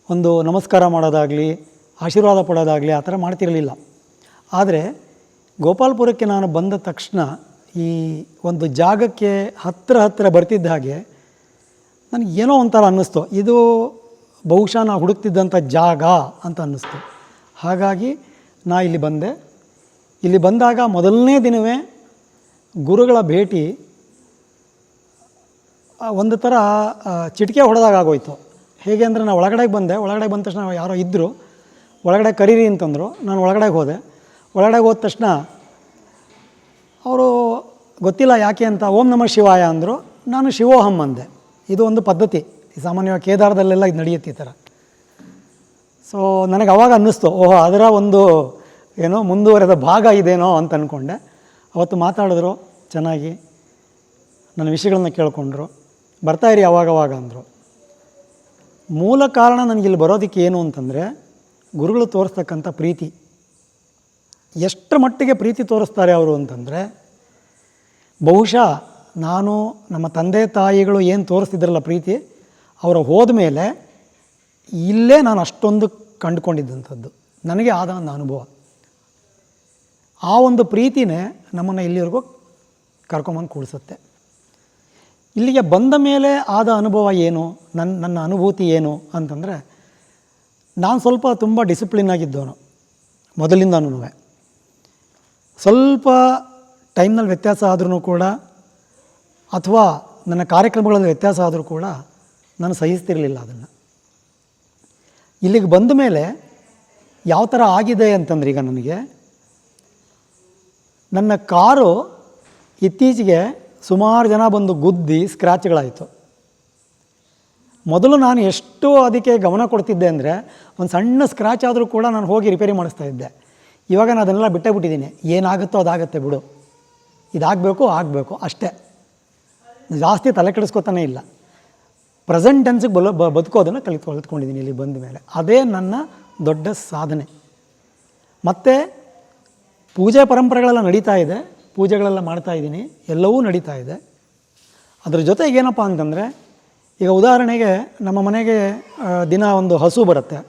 B: ಒಂದು ನಮಸ್ಕಾರ ಮಾಡೋದಾಗಲಿ ಆಶೀರ್ವಾದ ಪಡೋದಾಗಲಿ ಆ ಥರ ಮಾಡ್ತಿರಲಿಲ್ಲ. ಆದರೆ ಗೋಪಾಲಪುರಕ್ಕೆ ನಾನು ಬಂದ ತಕ್ಷಣ ಈ ಒಂದು ಜಾಗಕ್ಕೆ ಹತ್ತಿರ ಬರ್ತಿದ್ದ ಹಾಗೆ ನನಗೆ ಏನೋ ಒಂಥರ ಅನ್ನಿಸ್ತು, ಇದು ಬಹುಶಃ ನಾನು ಹುಡುಕ್ತಿದ್ದಂಥ ಜಾಗ ಅಂತ ಅನ್ನಿಸ್ತು. ಹಾಗಾಗಿ ನಾ ಇಲ್ಲಿ ಬಂದೆ. ಇಲ್ಲಿ ಬಂದಾಗ ಮೊದಲನೇ ದಿನವೇ ಗುರುಗಳ ಭೇಟಿ ಒಂದು ಥರ ಚಿಟಿಕೆ ಹೊಡೆದಾಗ ಆಗೋಯ್ತು. ಹೇಗೆ ಅಂದರೆ, ನಾನು ಒಳಗಡೆ ಬಂದ ತಕ್ಷಣ ಯಾರೋ ಇದ್ದರು, ಒಳಗಡೆ ಕರೀರಿ ಅಂತಂದರು. ನಾನು ಒಳಗಡೆಗೆ ಹೋದೆ. ಒಳಗಡೆಗೆ ಹೋದ ತಕ್ಷಣ ಅವರು ಗೊತ್ತಿಲ್ಲ ಯಾಕೆ ಅಂತ ಓಂ ನಮಃ ಶಿವಾಯ ಅಂದರು. ನಾನು ಶಿವೋಹಂ ಅಂದೆ. ಇದು ಒಂದು ಪದ್ಧತಿ, ಸಾಮಾನ್ಯವಾಗಿ ಕೇದಾರದಲ್ಲೆಲ್ಲ ಇದು ನಡೆಯುತ್ತೆ ಈ ಥರ. ಸೊ ನನಗೆ ಅವಾಗ ಅನ್ನಿಸ್ತು, ಓಹೋ ಅದರ ಒಂದು ಏನೋ ಮುಂದುವರೆದ ಭಾಗ ಇದೇನೋ ಅಂತ ಅಂದ್ಕೊಂಡೆ. ಅವತ್ತು ಮಾತಾಡಿದ್ರು ಚೆನ್ನಾಗಿ, ನನ್ನ ವಿಷಯಗಳನ್ನ ಕೇಳಿಕೊಂಡ್ರು. ಬರ್ತಾಯಿರಿ ಅವಾಗವಾಗ ಅಂದರು. ಮೂಲ ಕಾರಣ ನನಗಿಲ್ಲಿ ಬರೋದಕ್ಕೆ ಏನು ಅಂತಂದರೆ, ಗುರುಗಳು ತೋರಿಸ್ತಕ್ಕಂಥ ಪ್ರೀತಿ. ಎಷ್ಟರ ಮಟ್ಟಿಗೆ ಪ್ರೀತಿ ತೋರಿಸ್ತಾರೆ ಅವರು ಅಂತಂದರೆ, ಬಹುಶಃ ನಾನು ನಮ್ಮ ತಂದೆ ತಾಯಿಗಳು ಏನು ತೋರಿಸ್ತಿದ್ರಲ್ಲ ಪ್ರೀತಿ, ಅವರು ಹೋದ ಮೇಲೆ ಇಲ್ಲೇ ನಾನು ಅಷ್ಟೊಂದು ಕಂಡುಕೊಂಡಿದ್ದಂಥದ್ದು ನನಗೆ ಆದ ಒಂದು ಅನುಭವ. ಆ ಒಂದು ಪ್ರೀತಿನೇ ನಮ್ಮನ್ನು ಇಲ್ಲಿವರೆಗೂ ಕರ್ಕೊಂಬಂದು ಕೂಡಿಸುತ್ತೆ. ಇಲ್ಲಿಗೆ ಬಂದ ಮೇಲೆ ಆದ ಅನುಭವ ಏನು, ನನ್ನ ಅನುಭೂತಿ ಏನು ಅಂತಂದರೆ, ನಾನು ಸ್ವಲ್ಪ ತುಂಬ ಡಿಸಿಪ್ಲಿನ್ ಆಗಿದ್ದವನು ಮೊದಲಿಂದನೂ. ಸ್ವಲ್ಪ ಟೈಮ್ನಲ್ಲಿ ವ್ಯತ್ಯಾಸ ಆದ್ರೂ ಕೂಡ, ಅಥವಾ ನನ್ನ ಕಾರ್ಯಕ್ರಮಗಳಲ್ಲಿ ವ್ಯತ್ಯಾಸ ಆದರೂ ಕೂಡ ನಾನು ಸಹಿಸ್ತಿರಲಿಲ್ಲ ಅದನ್ನು. ಇಲ್ಲಿಗೆ ಬಂದ ಮೇಲೆ ಯಾವ ಥರ ಆಗಿದೆ ಅಂತಂದ್ರೆ, ಈಗ ನನಗೆ ನನ್ನ ಕಾರು ಇತ್ತೀಚೆಗೆ ಸುಮಾರು ಜನ ಬಂದು ಗುದ್ದಿ ಸ್ಕ್ರ್ಯಾಚ್ಗಳಾಯಿತು. ಮೊದಲು ನಾನು ಎಷ್ಟು ಅದಕ್ಕೆ ಗಮನ ಕೊಡ್ತಿದ್ದೆ ಅಂದರೆ, ಒಂದು ಸಣ್ಣ ಸ್ಕ್ರ್ಯಾಚ್ ಆದರೂ ಕೂಡ ನಾನು ಹೋಗಿ ರಿಪೇರಿ ಮಾಡಿಸ್ತಾ ಇದ್ದೆ. ಇವಾಗ ನಾನು ಅದನ್ನೆಲ್ಲ ಬಿಟ್ಟಿದ್ದೀನಿ. ಏನಾಗುತ್ತೋ ಅದಾಗತ್ತೆ ಬಿಡು, ಆಗಬೇಕು ಅಷ್ಟೇ. ಜಾಸ್ತಿ ತಲೆ ಕೆಡಿಸ್ಕೊತಾನೆ ಇಲ್ಲ. ಪ್ರೆಸೆಂಟ್ ಟೆನ್ಸಿಗೆ ಬದುಕೋದನ್ನು ಕಲಿತ್ಕೊಂಡಿದ್ದೀನಿ ಇಲ್ಲಿ ಬಂದ ಮೇಲೆ. ಅದೇ ನನ್ನ ದೊಡ್ಡ ಸಾಧನೆ. ಮತ್ತು ಪೂಜೆ ಪರಂಪರೆಗಳೆಲ್ಲ ನಡೀತಾ ಇದೆ, ಪೂಜೆಗಳೆಲ್ಲ ಮಾಡ್ತಾಯಿದ್ದೀನಿ, ಎಲ್ಲವೂ ನಡೀತಾ ಇದೆ. ಅದ್ರ ಜೊತೆಗೆ ಏನಪ್ಪ ಅಂತಂದರೆ, ಈಗ ಉದಾಹರಣೆಗೆ ನಮ್ಮ ಮನೆಗೆ ದಿನ ಒಂದು ಹಸು ಬರುತ್ತೆ.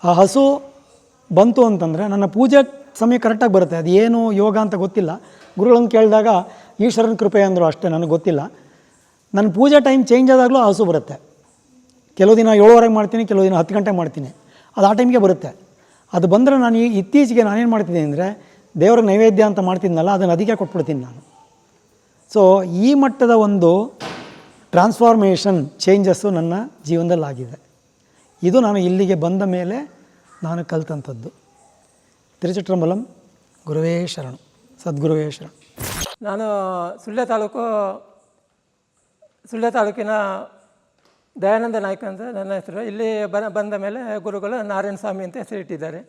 B: ಆ ಹಸು ಬಂತು ಅಂತಂದರೆ ನನ್ನ ಪೂಜೆ ಸಮಯ ಕರೆಕ್ಟಾಗಿ ಬರುತ್ತೆ. ಅದು ಏನು ಯೋಗ ಅಂತ ಗೊತ್ತಿಲ್ಲ. ಗುರುಗಳನ್ನು ಕೇಳಿದಾಗ ಈಶ್ವರನ ಕೃಪೆ ಅಂದರು ಅಷ್ಟೇ, ನನಗೆ ಗೊತ್ತಿಲ್ಲ. ನನ್ನ ಪೂಜೆ ಟೈಮ್ ಚೇಂಜ್ ಆದಾಗಲೂ ಹಸು ಬರುತ್ತೆ. ಕೆಲವು ದಿನ 7:30 ಮಾಡ್ತೀನಿ, ಕೆಲವು ದಿನ 10 ಗಂಟೆಗೆ ಮಾಡ್ತೀನಿ. ಅದು ಆ ಟೈಮ್ಗೆ ಬರುತ್ತೆ. ಅದು ಬಂದರೆ ನಾನು ಇತ್ತೀಚೆಗೆ ನಾನೇನು ಮಾಡ್ತಿದ್ದೀನಿ ಅಂದರೆ, ದೇವರ ನೈವೇದ್ಯ ಅಂತ ಮಾಡ್ತಿದ್ನಲ್ಲ, ಅದನ್ನು ಅದಕ್ಕೆ ಕೊಟ್ಬಿಡ್ತೀನಿ ನಾನು. ಸೊ ಈ ಮಟ್ಟದ ಒಂದು ಟ್ರಾನ್ಸ್ಫಾರ್ಮೇಷನ್ ಚೇಂಜಸ್ಸು ನನ್ನ ಜೀವನದಲ್ಲಾಗಿದೆ. ಇದು ನಾನು ಇಲ್ಲಿಗೆ ಬಂದ ಮೇಲೆ ನಾನು ಕಲಿತಂಥದ್ದು. ತಿರುಚಿಟ್ರಂಬಲಂ ಗುರುವೇ ಶರಣು, ಸದ್ಗುರುವೇ ಶರಣು.
C: ನಾನು ಸುಳ್ಯ ತಾಲೂಕಿನ ದಯಾನಂದ ನಾಯ್ಕ ಅಂತ ನನ್ನ ಹೆಸರು. ಇಲ್ಲಿ ಬಂದ ಮೇಲೆ ಗುರುಗಳು ನಾರಾಯಣ ಸ್ವಾಮಿ ಅಂತ ಹೆಸರಿಟ್ಟಿದ್ದಾರೆ.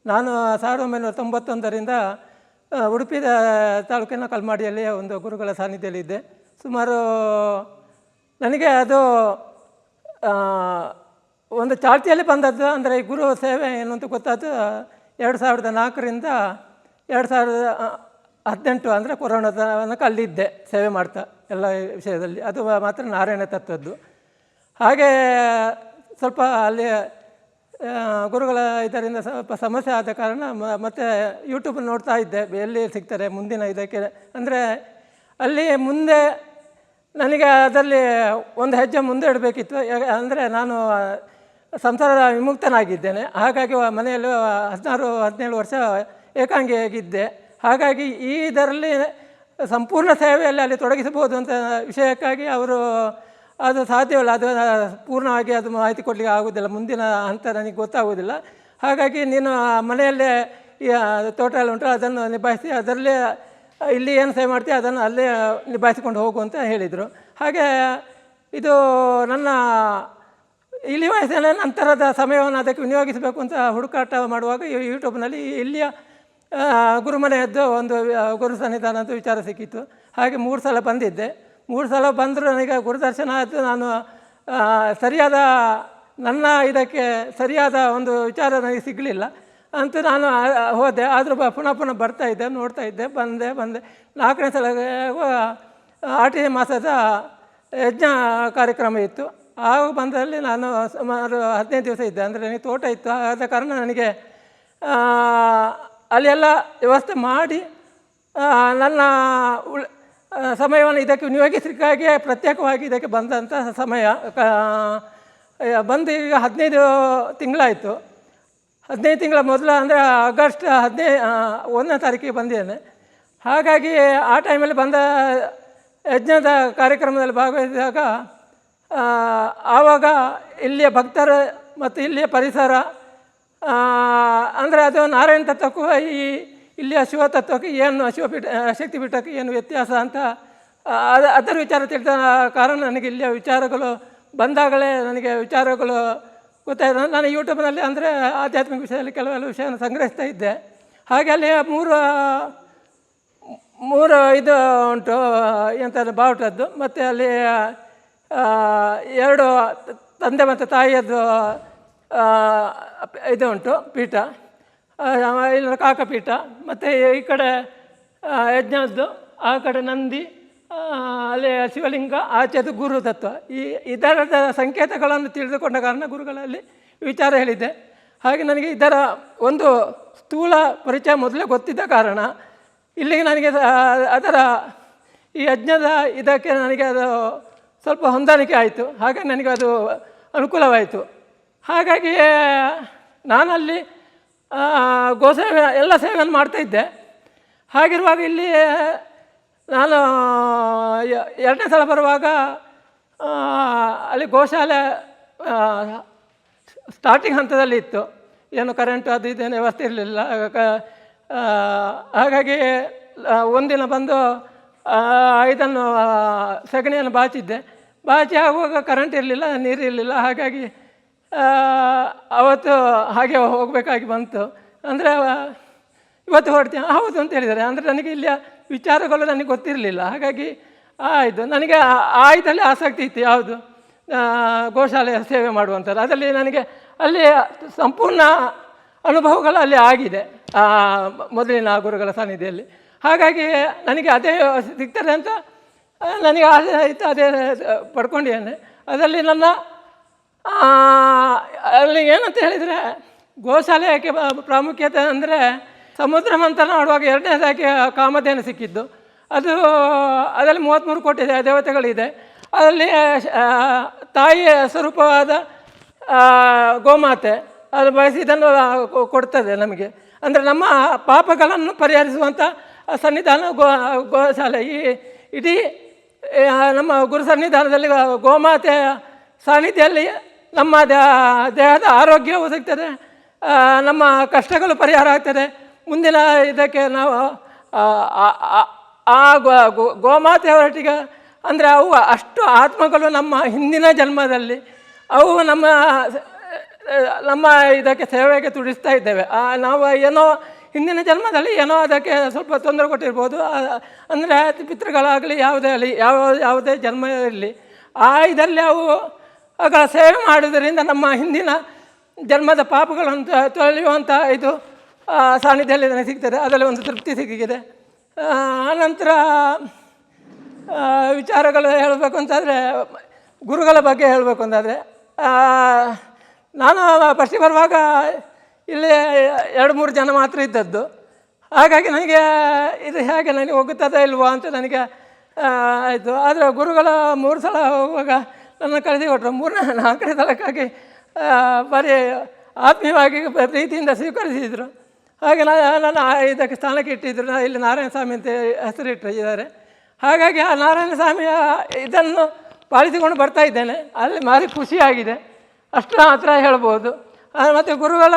C: ನಾನು 1991ರಿಂದ ಉಡುಪಿ ತಾಲೂಕಿನ ಕಲ್ಮಾಡಿಯಲ್ಲಿ ಒಂದು ಗುರುಗಳ ಸಾನ್ನಿಧ್ಯದಲ್ಲಿದ್ದೆ. ಸುಮಾರು ನನಗೆ ಅದು ಒಂದು ಚಾಲ್ತಿಯಲ್ಲಿ ಬಂದದ್ದು. ಅಂದರೆ ಈ ಗುರು ಸೇವೆ ಏನು ಅಂತ ಗೊತ್ತಾದ್ದು 2004ರಿಂದ 2018 ಅಂದರೆ ಕೊರೋನಾದ ತನಕ ಅಲ್ಲಿದ್ದೆ ಸೇವೆ ಮಾಡ್ತಾ ಎಲ್ಲ ವಿಷಯದಲ್ಲಿ. ಅದು ಮಾತ್ರ ನಾರಾಯಣ ತತ್ವದ್ದು. ಹಾಗೆ ಸ್ವಲ್ಪ ಅಲ್ಲಿ ಗುರುಗಳ ಇದರಿಂದ ಸ್ವಲ್ಪ ಸಮಸ್ಯೆ ಆದ ಕಾರಣ ಮತ್ತೆ ಯೂಟ್ಯೂಬ್ ನೋಡ್ತಾ ಇದ್ದೆ, ಎಲ್ಲಿ ಸಿಗ್ತಾರೆ ಮುಂದಿನ ಇದಕ್ಕೆ. ಅಂದರೆ ಅಲ್ಲಿ ಮುಂದೆ ನನಗೆ ಅದರಲ್ಲಿ ಒಂದು ಹೆಜ್ಜೆ ಮುಂದೆ ಇಡಬೇಕಿತ್ತು. ಅಂದರೆ ನಾನು ಸಂಸಾರ ವಿಮುಕ್ತನಾಗಿದ್ದೇನೆ. ಹಾಗಾಗಿ ಮನೆಯಲ್ಲಿ 16-17 ವರ್ಷ ಏಕಾಂಗಿಯಾಗಿದ್ದೆ. ಹಾಗಾಗಿ ಈ ಇದರಲ್ಲಿ ಸಂಪೂರ್ಣ ಸೇವೆಯಲ್ಲಿ ಅಲ್ಲಿ ತೊಡಗಿಸಬಹುದು ಅಂತ ವಿಷಯಕ್ಕಾಗಿ ಅವರು ಅದು ಸಾಧ್ಯವಿಲ್ಲ, ಅದು ಪೂರ್ಣವಾಗಿ ಅದು ಮಾಹಿತಿ ಕೊಡಲಿಕ್ಕೆ ಆಗೋದಿಲ್ಲ, ಮುಂದಿನ ಹಂತ ನನಗೆ ಗೊತ್ತಾಗೋದಿಲ್ಲ. ಹಾಗಾಗಿ ನೀನು ಮನೆಯಲ್ಲೇ ಈ ತೋಟ ಎಲ್ಲ ಉಂಟು ಅದನ್ನು ನಿಭಾಯಿಸಿ, ಅದರಲ್ಲೇ ಇಲ್ಲಿ ಏನು ಸೇವೆ ಮಾಡ್ತೀವಿ ಅದನ್ನು ಅಲ್ಲೇ ನಿಭಾಯಿಸಿಕೊಂಡು ಹೋಗು ಅಂತ ಹೇಳಿದರು. ಹಾಗೆ ಇದು ನನ್ನ ಇಲ್ಲಿ ವಯಸ್ಸಿನ ನಂತರದ ಸಮಯವನ್ನು ಅದಕ್ಕೆ ವಿನಿಯೋಗಿಸಬೇಕು ಅಂತ ಹುಡುಕಾಟ ಮಾಡುವಾಗ ಯೂಟ್ಯೂಬ್ನಲ್ಲಿ ಇಲ್ಲಿಯ ಗುರುಮನೆಯದ್ದು ಒಂದು ಗುರು ಸನ್ನಿಧಾನ ಅಂತ ವಿಚಾರ ಸಿಕ್ಕಿತ್ತು. ಹಾಗೆ 3 ಸಲ ಬಂದಿದ್ದೆ. 3 ಸಲ ಬಂದರೂ ನನಗೆ ಗುರುದರ್ಶನ ಆಯಿತು. ನಾನು ಸರಿಯಾದ ನನ್ನ ಇದಕ್ಕೆ ಸರಿಯಾದ ಒಂದು ವಿಚಾರ ನನಗೆ ಸಿಗಲಿಲ್ಲ ಅಂತೂ ನಾನು ಹೋದೆ. ಆದರೂ ಪುನಃ ಬರ್ತಾಯಿದ್ದೆ, ನೋಡ್ತಾ ಇದ್ದೆ, ಬಂದೆ 4ನೇ ಸಲ ಆಟಿ ಮಾಸದ ಯಜ್ಞ ಕಾರ್ಯಕ್ರಮ ಇತ್ತು. ಆಗ ಬಂದಲ್ಲಿ ನಾನು ಸುಮಾರು 15 ದಿವಸ ಇದ್ದೆ. ಅಂದರೆ ನನಗೆ ತೋಟ ಇತ್ತು, ಆದ ಕಾರಣ ನನಗೆ ಅಲ್ಲೆಲ್ಲ ವ್ಯವಸ್ಥೆ ಮಾಡಿ ನನ್ನ ಸಮಯವನ್ನು ಇದಕ್ಕೆ ವಿನಿಯೋಗಿಸಲಿಕ್ಕಾಗಿ ಪ್ರತ್ಯೇಕವಾಗಿ ಇದಕ್ಕೆ ಬಂದಂಥ ಸಮಯ ಬಂದು ಈಗ 15 ತಿಂಗಳಾಯಿತು. 15 ತಿಂಗಳ ಮೊದಲು ಅಂದರೆ ಆಗಸ್ಟ್ 1ನೇ ತಾರೀಕಿಗೆ ಬಂದಿದ್ದೇನೆ. ಹಾಗಾಗಿ ಆ ಟೈಮಲ್ಲಿ ಬಂದ ಯಜ್ಞದ ಕಾರ್ಯಕ್ರಮದಲ್ಲಿ ಭಾಗವಹಿಸಿದಾಗ ಆವಾಗ ಇಲ್ಲಿಯ ಭಕ್ತರು ಮತ್ತು ಇಲ್ಲಿಯ ಪರಿಸರ ಅಂದರೆ ಅದು ನಾರಾಯಣ ತತ್ವಕ್ಕೂ ಇಲ್ಲಿಯ ಶಿವತತ್ವಕ್ಕೆ ಏನು ಶಕ್ತಿಪೀಠಕ್ಕೆ ಏನು ವ್ಯತ್ಯಾಸ ಅಂತ ಅದರ ವಿಚಾರ ತಿಳಿದ ಕಾರಣ ನನಗೆ ಇಲ್ಲಿಯ ವಿಚಾರಗಳು ಬಂದಾಗಲೇ ನನಗೆ ವಿಚಾರಗಳು ಗೊತ್ತಾಯಿತು. ನಾನು ಯೂಟ್ಯೂಬ್ನಲ್ಲಿ ಅಂದರೆ ಆಧ್ಯಾತ್ಮಿಕ ವಿಷಯದಲ್ಲಿ ಕೆಲವೆಲ್ಲ ವಿಷಯವನ್ನು ಸಂಗ್ರಹಿಸ್ತಾ ಇದ್ದೆ. ಹಾಗೆ ಅಲ್ಲಿ ಮೂರು ಇದು ಉಂಟು ಎಂಥ ಬಾವುಟದ್ದು, ಮತ್ತು ಅಲ್ಲಿ 2 ತಂದೆ ಮತ್ತು ತಾಯಿಯದ್ದು ಇದು ಉಂಟು ಪೀಠ, ಇಲ್ಲ ಕಾಕಪೀಠ, ಮತ್ತು ಈ ಕಡೆ ಯಜ್ಞದ್ದು, ಆ ಕಡೆ ನಂದಿ, ಅಲ್ಲಿ ಶಿವಲಿಂಗ, ಆಚೆದು ಗುರು ತತ್ವ. ಇದರದ ಸಂಕೇತಗಳನ್ನು ತಿಳಿದುಕೊಂಡ ಕಾರಣ ಗುರುಗಳಲ್ಲಿ ವಿಚಾರ ಹೇಳಿದ್ದೆ. ಹಾಗೆ ನನಗೆ ಇದರ ಒಂದು ಸ್ಥೂಲ ಪರಿಚಯ ಮೊದಲೇ ಗೊತ್ತಿದ್ದ ಕಾರಣ ಇಲ್ಲಿಗೆ ನನಗೆ ಅದರ ಈ ಯಜ್ಞದ ಇದಕ್ಕೆ ನನಗೆ ಅದು ಸ್ವಲ್ಪ ಹೊಂದಾಣಿಕೆ ಆಯಿತು. ಹಾಗೆ ನನಗೆ ಅದು ಅನುಕೂಲವಾಯಿತು. ಹಾಗಾಗಿ ನಾನಲ್ಲಿ ಗೋಸೇವೆ ಎಲ್ಲ ಸೇವೆಯನ್ನು ಮಾಡ್ತಾಯಿದ್ದೆ. ಹಾಗಿರುವಾಗ ಇಲ್ಲಿ ನಾನು 2ನೇ ಸಲ ಬರುವಾಗ ಅಲ್ಲಿ ಗೋಶಾಲೆ ಸ್ಟಾರ್ಟಿಂಗ್ ಹಂತದಲ್ಲಿ ಇತ್ತು. ಏನು ಕರೆಂಟು ಅದು ಇದೇನು ವ್ಯವಸ್ಥೆ ಇರಲಿಲ್ಲ. ಹಾಗಾಗಿ ಒಂದಿನ ಬಂದು ಇದನ್ನು ಸಗಣಿಯನ್ನು ಬಾಚಿ ಆಗುವಾಗ ಕರೆಂಟ್ ಇರಲಿಲ್ಲ, ನೀರು ಇರಲಿಲ್ಲ. ಹಾಗಾಗಿ ಅವತ್ತು ಹಾಗೆ ಹೋಗಬೇಕಾಗಿ ಬಂತು. ಅಂದರೆ ಇವತ್ತು ಹೊರಡ್ತೀನಿ ಹೌದು ಅಂತ ಹೇಳಿದ್ದಾರೆ. ಅಂದರೆ ನನಗೆ ಇಲ್ಲಿಯ ವಿಚಾರಗಳು ನನಗೆ ಗೊತ್ತಿರಲಿಲ್ಲ. ಹಾಗಾಗಿ ಆಯಿತು, ನನಗೆ ಇದರಲ್ಲಿ ಆಸಕ್ತಿ ಇತ್ತು. ಯಾವುದು ಗೋಶಾಲೆಯ ಸೇವೆ ಮಾಡುವಂಥದ್ದು, ಅದರಲ್ಲಿ ನನಗೆ ಅಲ್ಲಿ ಸಂಪೂರ್ಣ ಅನುಭವಗಳು ಅಲ್ಲಿ ಆಗಿದೆ ಮೊದಲಿನ ಗುರುಗಳ ಸಾನ್ನಿಧ್ಯದಲ್ಲಿ. ಹಾಗಾಗಿ ನನಗೆ ಅದೇ ಸಿಗ್ತದೆ ಅಂತ ನನಗೆ ಆಸೆ ಆಯಿತು, ಅದೇ ಪಡ್ಕೊಂಡಿದ್ದೇನೆ. ಅದರಲ್ಲಿ ನನ್ನ ಅಲ್ಲಿ ಏನಂತ ಹೇಳಿದರೆ ಗೋಶಾಲೆ ಯಾಕೆ ಪ್ರಾಮುಖ್ಯತೆ ಅಂದರೆ ಸಮುದ್ರ ಮಂಥನ ಮಾಡುವಾಗ 2ನೇದಾಗಿ ಕಾಮಧೇನು ಸಿಕ್ಕಿದ್ದು. ಅದರಲ್ಲಿ 33 ಕೋಟಿ ದೇವತೆಗಳಿದೆ. ಅದರಲ್ಲಿ ತಾಯಿಯ ಸ್ವರೂಪವಾದ ಗೋಮಾತೆ ಅದು ಬಯಸಿದ್ದನ್ನು ಕೊಡ್ತದೆ ನಮಗೆ. ಅಂದರೆ ನಮ್ಮ ಪಾಪಗಳನ್ನು ಪರಿಹರಿಸುವಂಥ ಸನ್ನಿಧಾನ ಗೋಶಾಲೆ. ಇಡೀ ನಮ್ಮ ಗುರು ಸನ್ನಿಧಾನದಲ್ಲಿ ಗೋಮಾತೆಯ ಸಾನ್ನಿಧ್ಯದಲ್ಲಿ ನಮ್ಮ ದೇಹದ ಆರೋಗ್ಯವೂ ಸಿಗ್ತದೆ, ನಮ್ಮ ಕಷ್ಟಗಳು ಪರಿಹಾರ ಆಗ್ತದೆ, ಮುಂದಿನ ಇದಕ್ಕೆ ನಾವು ಆ ಗೋಮಾತೆಯವರೊಟ್ಟಿಗೆ ಅಂದರೆ ಅವು ಅಷ್ಟು ಆತ್ಮಗಳು ನಮ್ಮ ಹಿಂದಿನ ಜನ್ಮದಲ್ಲಿ ಅವು ನಮ್ಮ ಇದಕ್ಕೆ ಸೇವೆಗೆ ತುಡಿಸ್ತಾ ಇದ್ದೇವೆ. ನಾವು ಏನೋ ಹಿಂದಿನ ಜನ್ಮದಲ್ಲಿ ಏನೋ ಅದಕ್ಕೆ ಸ್ವಲ್ಪ ತೊಂದರೆ ಕೊಟ್ಟಿರ್ಬೋದು. ಅಂದರೆ ಪಿತೃಗಳಾಗಲಿ ಯಾವುದೇ ಆಗಲಿ ಯಾವುದೇ ಜನ್ಮ ಇರಲಿ ಇದರಲ್ಲಿ ಅವುಗಳ ಸೇವೆ ಮಾಡೋದರಿಂದ ನಮ್ಮ ಹಿಂದಿನ ಜನ್ಮದ ಪಾಪಗಳನ್ನು ತೊಳೆಯುವಂಥ ಇದು ಸಾನ್ನಿಧ್ಯದಲ್ಲಿ ನನಗೆ ಸಿಗ್ತದೆ. ಅದರಲ್ಲಿ ಒಂದು ತೃಪ್ತಿ ಸಿಕ್ಕಿದೆ. ಆನಂತರ ವಿಚಾರಗಳು ಹೇಳಬೇಕು ಅಂತಾದರೆ ಗುರುಗಳ ಬಗ್ಗೆ ಹೇಳಬೇಕು ಅಂತಾದರೆ ನಾನು ಫಸ್ಟಿಗೆ ಬರುವಾಗ ಇಲ್ಲಿ 2-3 ಜನ ಮಾತ್ರ ಇದ್ದದ್ದು. ಹಾಗಾಗಿ ನನಗೆ ಇದು ಹೇಗೆ ನನಗೆ ಹೋಗುತ್ತದೋ ಇಲ್ವೋ ಅಂತ ನನಗೆ ಆಯಿತು. ಆದರೆ ಗುರುಗಳ 3 ಸಲ ಹೋಗುವಾಗ ನನ್ನ ಕಳಿಸಿ ಕೊಟ್ಟರು. 4ನೇ ಸಲಕ್ಕಾಗಿ ಬರೀ ಆತ್ಮೀಯವಾಗಿ ಪ್ರೀತಿಯಿಂದ ಸ್ವೀಕರಿಸಿದರು. ಹಾಗೆ ನನ್ನ ಇದಕ್ಕೆ ಸ್ಥಾನಕ್ಕೆ ಇಟ್ಟಿದ್ದರು. ಇಲ್ಲಿ ನಾರಾಯಣ ಸ್ವಾಮಿ ಅಂತ ಹೆಸರಿಟ್ಟಿದ್ದಾರೆ. ಹಾಗಾಗಿ ಆ ನಾರಾಯಣ ಸ್ವಾಮಿಯ ಇದನ್ನು ಪಾಲಿಸಿಕೊಂಡು ಬರ್ತಾ ಇದ್ದೇನೆ. ಅಲ್ಲಿ ಭಾರಿ ಖುಷಿಯಾಗಿದೆ, ಅಷ್ಟು ಮಾತ್ರ ಹೇಳ್ಬೋದು. ಮತ್ತು ಗುರುಗಳ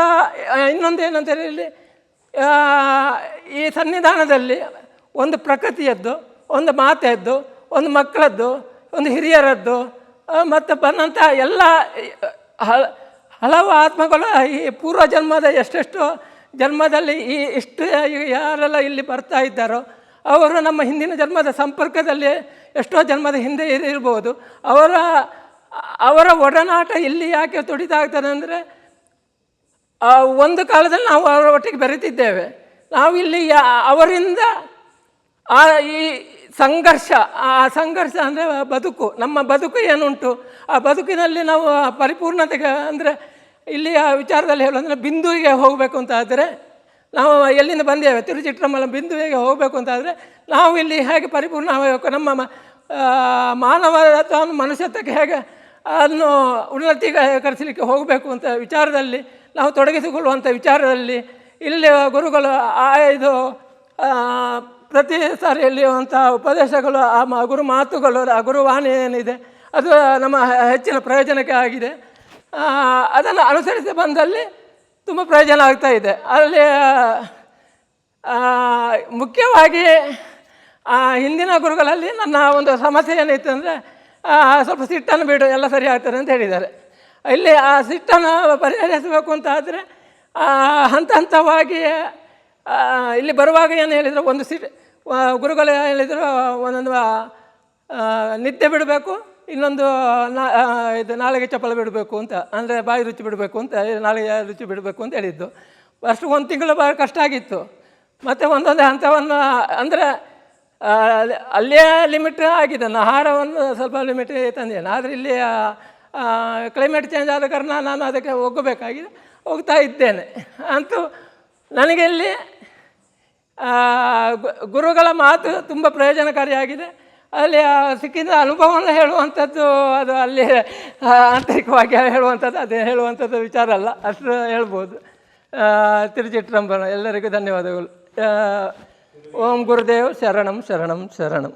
C: ಇನ್ನೊಂದು ಏನಂತೇಳಿ ಇಲ್ಲಿ ಈ ಸನ್ನಿಧಾನದಲ್ಲಿ ಒಂದು ಪ್ರಕೃತಿಯದ್ದು, ಒಂದು ಮಾತೆಯದ್ದು, ಒಂದು ಮಕ್ಕಳದ್ದು, ಒಂದು ಹಿರಿಯರದ್ದು ಮತ್ತು ಬಂದಂಥ ಎಲ್ಲ ಹಲವು ಆತ್ಮಗಳು ಈ ಪೂರ್ವ ಜನ್ಮದ ಎಷ್ಟೆಷ್ಟು ಜನ್ಮದಲ್ಲಿ ಇಷ್ಟು ಯಾರೆಲ್ಲ ಇಲ್ಲಿ ಬರ್ತಾ ಇದ್ದಾರೋ ಅವರು ನಮ್ಮ ಹಿಂದಿನ ಜನ್ಮದ ಸಂಪರ್ಕದಲ್ಲಿ ಎಷ್ಟೋ ಜನ್ಮದ ಹಿಂದೆ ಇರ್ಬೋದು. ಅವರ ಒಡನಾಟ ಇಲ್ಲಿ ಯಾಕೆ ತುಡಿತಾ ಆಗ್ತದೆ ಅಂದರೆ ಒಂದು ಕಾಲದಲ್ಲಿ ನಾವು ಅವರ ಒಟ್ಟಿಗೆ ಬೆರೆತಿದ್ದೇವೆ. ನಾವಿಲ್ಲಿ ಅವರಿಂದ ಈ ಸಂಘರ್ಷ ಅಂದರೆ ಬದುಕು, ನಮ್ಮ ಬದುಕು ಏನುಂಟು ಆ ಬದುಕಿನಲ್ಲಿ ನಾವು ಪರಿಪೂರ್ಣತೆಗೆ ಅಂದರೆ ಇಲ್ಲಿಯ ವಿಚಾರದಲ್ಲಿ ಹೇಳೋದಂದರೆ ಬಿಂದುವಿಗೆ ಹೋಗಬೇಕು ಅಂತ ಆದರೆ ನಾವು ಎಲ್ಲಿಂದ ಬಂದೇವೆ ತಿರುಚಿಟ್ರಮ್ಮಲ ಬಿಂದುವಿಗೆ ಹೋಗಬೇಕು ಅಂತಾದರೆ ನಾವು ಇಲ್ಲಿ ಹೇಗೆ ಪರಿಪೂರ್ಣ ಆಗಬೇಕು, ನಮ್ಮ ಮಾನವತ್ವ ಮನುಷ್ಯತ್ವಕ್ಕೆ ಹೇಗೆ ಅದನ್ನು ಉನ್ನತೀಕರಿಸಲಿಕ್ಕೆ ಹೋಗಬೇಕು ಅಂತ ವಿಚಾರದಲ್ಲಿ ನಾವು ತೊಡಗಿಸಿಕೊಳ್ಳುವಂಥ ವಿಚಾರದಲ್ಲಿ ಇಲ್ಲಿ ಗುರುಗಳು ಇದು ಪ್ರತಿ ಸಾರಿ ಎಲ್ಲಿಯುವಂಥ ಉಪದೇಶಗಳು ಗುರು ಮಾತುಗಳು ಗುರುವಾಣಿ ಏನಿದೆ ಅದು ನಮ್ಮ ಹೆಚ್ಚಿನ ಪ್ರಯೋಜನಕ್ಕೆ ಆಗಿದೆ. ಅದನ್ನು ಅನುಸರಿಸಿ ಬಂದಲ್ಲಿ ತುಂಬ ಪ್ರಯೋಜನ ಆಗ್ತಾ ಇದೆ. ಅಲ್ಲಿ ಮುಖ್ಯವಾಗಿ ಹಿಂದಿನ ಗುರುಗಳಲ್ಲಿ ನನ್ನ ಒಂದು ಸಮಸ್ಯೆ ಏನಿತ್ತು ಅಂದರೆ ಸ್ವಲ್ಪ ಸಿಟ್ಟನ್ನು ಬಿಡು ಎಲ್ಲ ಸರಿ ಆಗ್ತದೆ ಅಂತ ಹೇಳಿದ್ದಾರೆ. ಇಲ್ಲಿ ಆ ಸಿಟ್ಟನ್ನು ಪರಿಹರಿಸಬೇಕು ಅಂತ ಆದರೆ ಹಂತ ಹಂತವಾಗಿ ಇಲ್ಲಿ ಬರುವಾಗ ಏನು ಹೇಳಿದರು, ಒಂದು ಗುರುಗಳು ಹೇಳಿದರು ಒಂದೊಂದು ನಿದ್ದೆ ಬಿಡಬೇಕು, ಇನ್ನೊಂದು ಇದು ನಾಳೆಗೆ ಚಪ್ಪಲ ಬಿಡಬೇಕು ಅಂತ, ಅಂದರೆ ಬಾಯಿ ರುಚಿ ಬಿಡಬೇಕು ಅಂತ, ನಾಳೆಗೆ ರುಚಿ ಬಿಡಬೇಕು ಅಂತ ಹೇಳಿದ್ದು. ಅಷ್ಟು 1 ತಿಂಗಳು ಭಾಳ ಕಷ್ಟ ಆಗಿತ್ತು. ಮತ್ತು ಒಂದೊಂದೇ ಹಂತವನ್ನು ಅಂದರೆ ಅಲ್ಲೇ ಲಿಮಿಟ್ ಆಗಿದೆ. ಆಹಾರವನ್ನು ಸ್ವಲ್ಪ ಲಿಮಿಟ್ ತಂದೇನೆ. ಆದರೆ ಇಲ್ಲಿ ಕ್ಲೈಮೇಟ್ ಚೇಂಜ್ ಆದ ಕಾರಣ ನಾನು ಅದಕ್ಕೆ ಹೋಗಬೇಕಾಗಿದೆ, ಹೋಗ್ತಾ ಇದ್ದೇನೆ. ಅಂತೂ ನನಗೆ ಇಲ್ಲಿ ಗುರುಗಳ ಮಾತು ತುಂಬ ಪ್ರಯೋಜನಕಾರಿಯಾಗಿದೆ. ಅಲ್ಲಿ ಸಿಕ್ಕಿದ ಅನುಭವವನ್ನು ಹೇಳುವಂಥದ್ದು ಅದು ಅಲ್ಲಿ ಆಂತರಿಕವಾಗಿ ಹೇಳುವಂಥದ್ದು ಅದೇ ಹೇಳುವಂಥದ್ದು ವಿಚಾರ ಅಲ್ಲ, ಅಷ್ಟು ಹೇಳ್ಬೋದು. ತಿರುಚಿಟ್ರಂಬನ ಎಲ್ಲರಿಗೂ ಧನ್ಯವಾದಗಳು. ಓಂ ಗುರುದೇವ್ ಶರಣಂ ಶರಣಂ ಶರಣಂ.